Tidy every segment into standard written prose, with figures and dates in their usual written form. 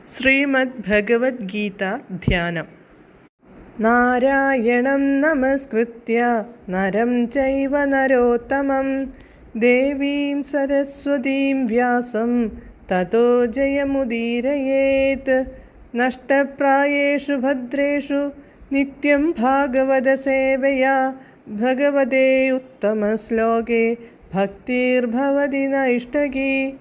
ശ്രീമദ് ഭഗവത്ഗീത ധ്യാനം. നാരായണം നമസ്കൃത്യ നരം ചൈവ നരോത്തമം ദേവീം സരസ്വതീം വ്യാസം തതോ ജയമുദീരയേത്. നഷ്ടപ്രായേഷു ഭദ്രേഷു നിത്യം ഭാഗവത സേവയാ ഭഗവതേ ഉത്തമശ്ലോകേ ഭക്തിർഭവതി നൈഷ്ടകീ.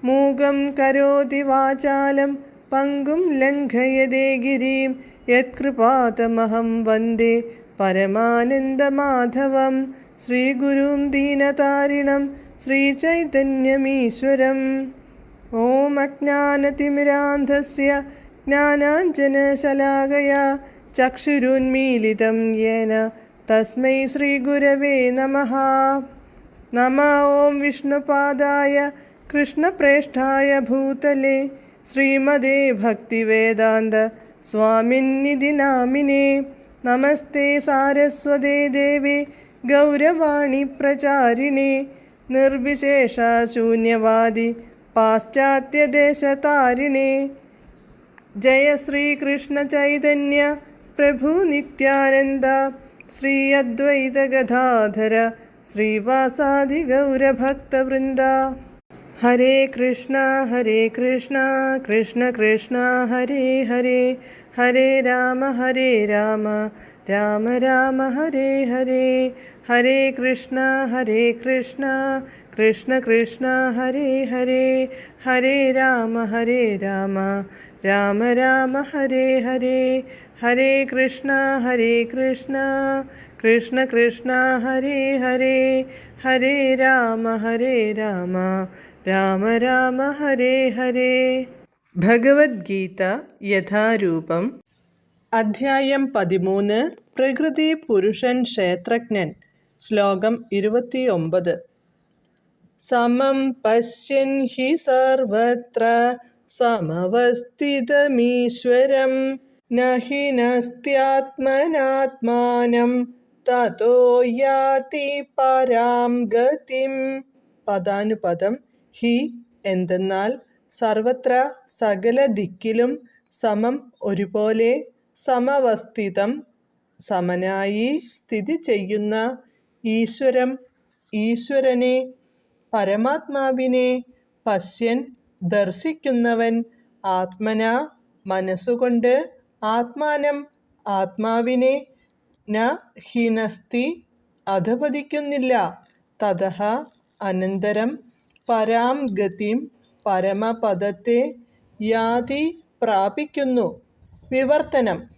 മൂകം കരോതി വാചാലം പങ്കും ലംഘയതേ ഗിരിം യത്കൃപാതമഹം വന്ദേ പരമാനന്ദമാധവം. ശ്രീഗുരും ദീനതാരിണം ശ്രീചൈതന്യമീശ്വരം. ഓം അജ്ഞാനതിമിരാന്ധസ്യ ജ്ഞാനാഞ്ജനശലാകയാ ചക്ഷുരുന്മീലിതം യേന തസ്മൈ ശ്രീഗുരവേ നമഃ. നമഃ ഓം വിഷ്ണുപാദായ കൃഷ്ണപ്രേഷ്ഠായ ഭൂതലേ ശ്രീമദേ ഭക്തിവേദാന്ത സ്വാമിന്നിധി നാമിനേ. നമസ്തേ സാരസ്വതേ ദേവേ ഗൗരവാണി പ്രചാരിണേ നിർവിശേഷ ശൂന്യവാദി പാശ്ചാത്യദേശതാരിണേ. ജയ ശ്രീകൃഷ്ണ ചൈതന്യ പ്രഭു നിത്യാനന്ദ ശ്രീ അദ്വൈത ഗദാധര ശ്രീവാസാദി ഗൗരഭക്തവൃന്ദ. ഹരേ കൃഷ്ണ കൃഷ്ണ കൃഷ്ണ ഹരേ ഹരേ, ഹരേ രാമ രാമ രാമ ഹരേ ഹരേ. ഹരേ കൃഷ്ണ കൃഷ്ണ കൃഷ്ണ ഹരേ ഹരേ, ഹരേ രാമ രാമ രാമ ഹരേ ഹരേ. ഹരേ കൃഷ്ണ കൃഷ്ണ ഹരേ ഹരേ, ഹരേ രാമ രാമ ഹരേ ഹരേ. ഭഗവത്ഗീത യഥാരൂപം. അധ്യായം 13. പ്രകൃതി പുരുഷൻ ക്ഷേത്രജ്ഞൻ. ശ്ലോകം 29. സമം പശ്യൻ ഹി സർവത്ര സമവസ്ഥിതമീശ്വരം നഹി നസ്ത്യാത്മനാത്മാനം തതോ യാതി പരാം ഗതിം. പദാനുപദം. ഹി എന്തെന്നാൽ സർവത്ര സകല ദിക്കിലും, സമം ഒരുപോലെ, സമവസ്ഥിതം സമനായി സ്ഥിതി ചെയ്യുന്ന, ഈശ്വരം ഈശ്വരനെ, പരമാത്മാവിനെ, പശ്യൻ ദർശിക്കുന്നവൻ, ആത്മന മനസ്സുകൊണ്ട്, ആത്മാനം ആത്മാവിനെ, ന ഹിനസ്തി അധപതിക്കുന്നില്ല, തതഃ അനന്തരം, പരാം ഗതിം പരമപദത്തെ, യാതി പ്രാപിക്കുന്നു. വിവർത്തനം.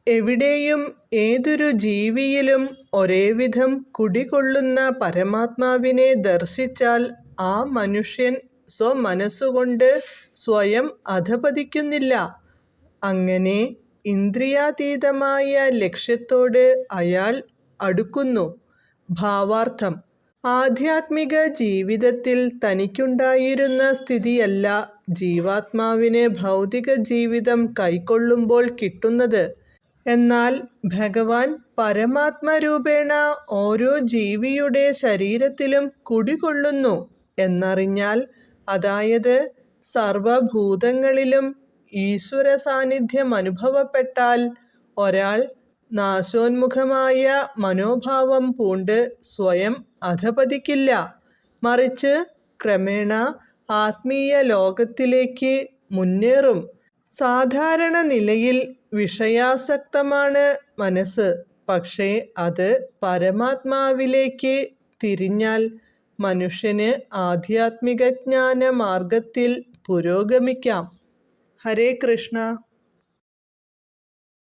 എവിടെയും ഏതൊരു ജീവിയിലും ഒരേവിധം കുടികൊള്ളുന്ന പരമാത്മാവിനെ ദർശിച്ചാൽ ആ മനുഷ്യൻ സ്വമനസ്സുകൊണ്ട് സ്വയം അധപതിക്കുന്നില്ല. അങ്ങനെ ഇന്ദ്രിയാതീതമായ ലക്ഷ്യത്തോട് അയാൾ അടുക്കുന്നു. ഭാവാർത്ഥം. ആധ്യാത്മിക ജീവിതത്തിൽ തനിക്കുണ്ടായിരുന്ന സ്ഥിതിയല്ല ജീവാത്മാവിന് ഭൗതിക ജീവിതം കൈക്കൊള്ളുമ്പോൾ കിട്ടുന്നത്. എന്നാൽ ഭഗവാൻ പരമാത്മരൂപേണ ഓരോ ജീവിയുടെ ശരീരത്തിലും കുടികൊള്ളുന്നു എന്നറിഞ്ഞാൽ, അതായത് സർവഭൂതങ്ങളിലും ഈശ്വര സാന്നിധ്യം അനുഭവപ്പെട്ടാൽ, ഒരാൾ നാശോന്മുഖമായ മനോഭാവം പൂണ്ട് സ്വയം അധപതിക്കില്ല. മറിച്ച് ക്രമേണ ആത്മീയ ലോകത്തിലേക്ക് മുന്നേറും. സാധാരണ നിലയിൽ വിഷയാസക്തമാണ് മനസ്സ്. പക്ഷേ അത് പരമാത്മാവിലേക്ക് തിരിഞ്ഞാൽ മനുഷ്യന് ആധ്യാത്മിക ജ്ഞാന മാർഗത്തിൽ പുരോഗമിക്കാം. ഹരേ കൃഷ്ണ.